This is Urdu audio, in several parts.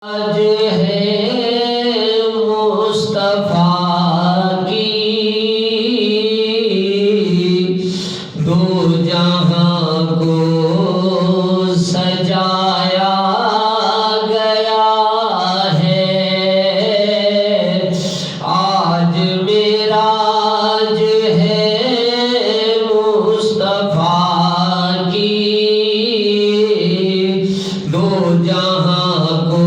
آج ہے مصطفیٰ کی دو جہاں کو سجایا گیا ہے آج معراج ہے مصطفیٰ کی دو جہاں کو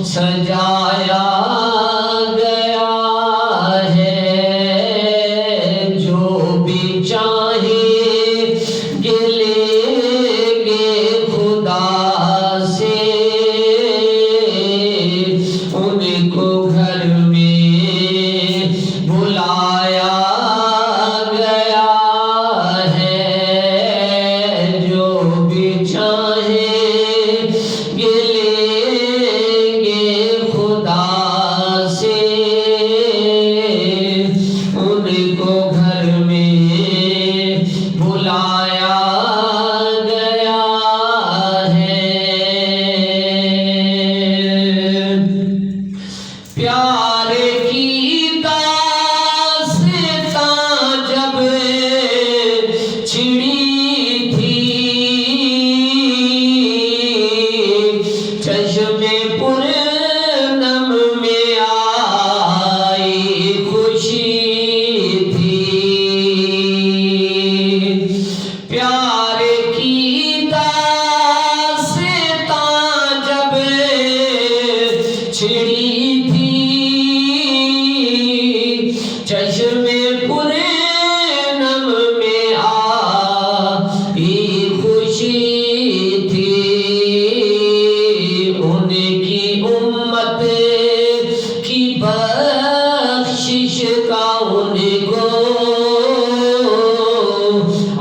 سجایا گیا ہے جو بھی چاہے گے لیں گے خدا سے ان کو گھر میں بلایا گیا ہے جو بھی چاہے گے لیں گے خدا سے ان کو گھر میں بلایا گیا ہے پیار کی داستاں جب چھڑی تھی چشم پرنم میں آئی خوشی تھی پیار کی داستاں جب چھڑی تھی چشم پرنم میں آئی خوشی تھی ان کی امت کی بخشش کا ان کو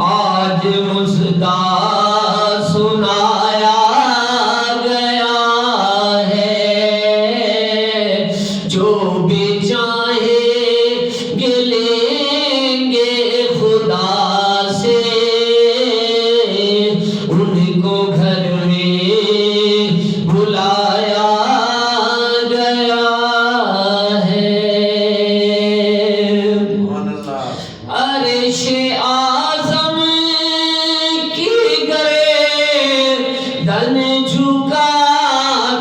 آج مژدہ سنایا گیا ہے جو بھی چاہے گے لیں گے خدا سے ان کو گھر میں بلایا گیا ہے عرش اعظم کی گردن جھکا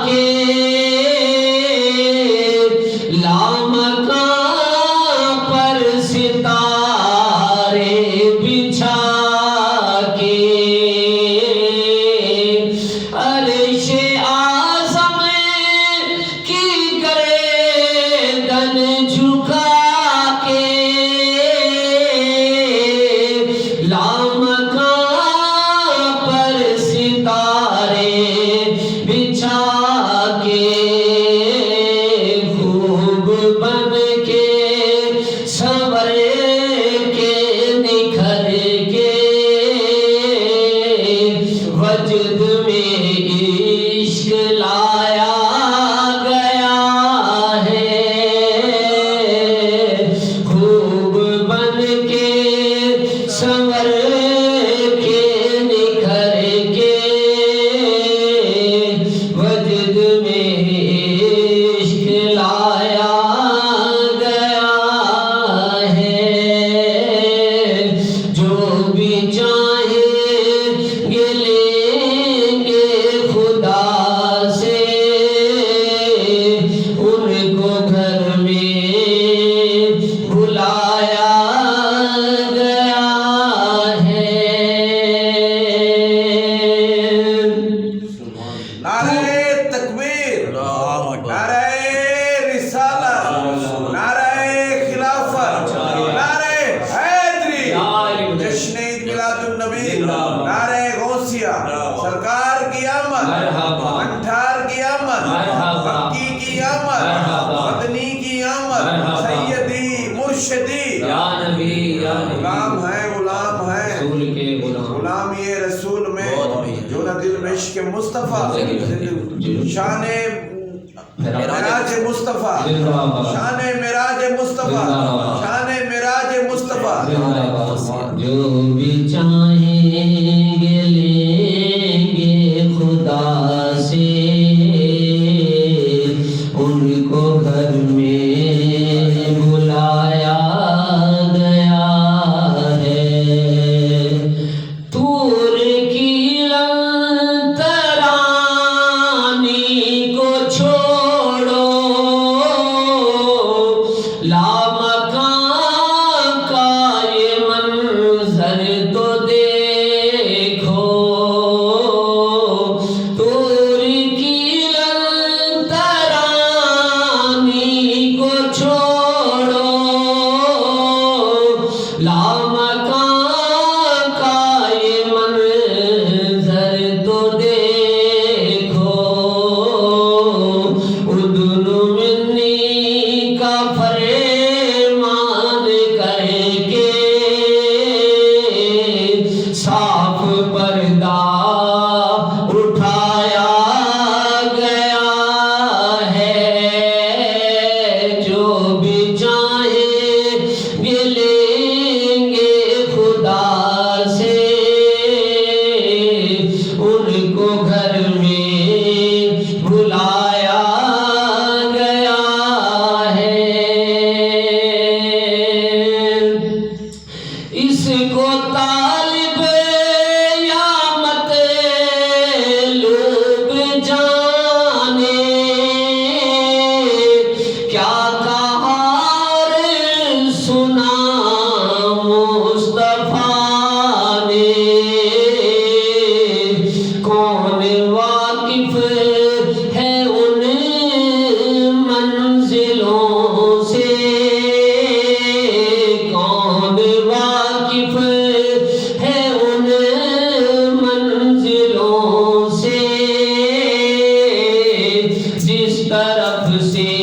کے لامکاں پر ستارے بچھا کے عرش اعظم کی گردن جھکا کے لامکاں پر ستارے بچھا کے خوب بن کے سنور کے نکھر کے وجد میں عشق لایا گیا ہے خوب بن کے سنور کے نکھر کے وجد میں عشق لایا گیا ہے جو بھی چاہے گے لیں گے خدا سے ان کو گھر میں بلایا گیا ہے نعرہ تکبیر، نعرہ رسالت، نعرہ خلافت، نعرہ حیدری، جشن عید میلاد النبی، نعرہ غوثیہ، سرکار کی آمد، انٹھار کی آمد، مکی کی آمد، مدنی کی آمد، سیدی مرشدی یا نبی یا غلام ہے غلام ہے رسول کے غلام غلام یہ رسول میں جو نہ دل میں عشق مصطفیٰ شان معراج مصطفیٰ شان معراج مصطفیٰ شان معراج مصطفیٰ جو بھی چاہیں گے لیں گے خدا سے چھوڑو لامکان کا یہ منظر تو دیکھو طور کی لنترانی کو چھوڑو لامکان کا یہ منظر تو دیکھو ادن منی کا فرمان کر کے صاف پردہ اٹھایا گیا ہے جو بھی چاہیں یہ لیں گے خدا سے ان کو گھر میں بلایا گیا ہے اس کو طالب یا مطلوب جانے کیا کہا اور سنا مصطفیٰ نے کون واقف ہے ان منزلوں سے کون واقف ہے ان منزلوں سے جس طرف سے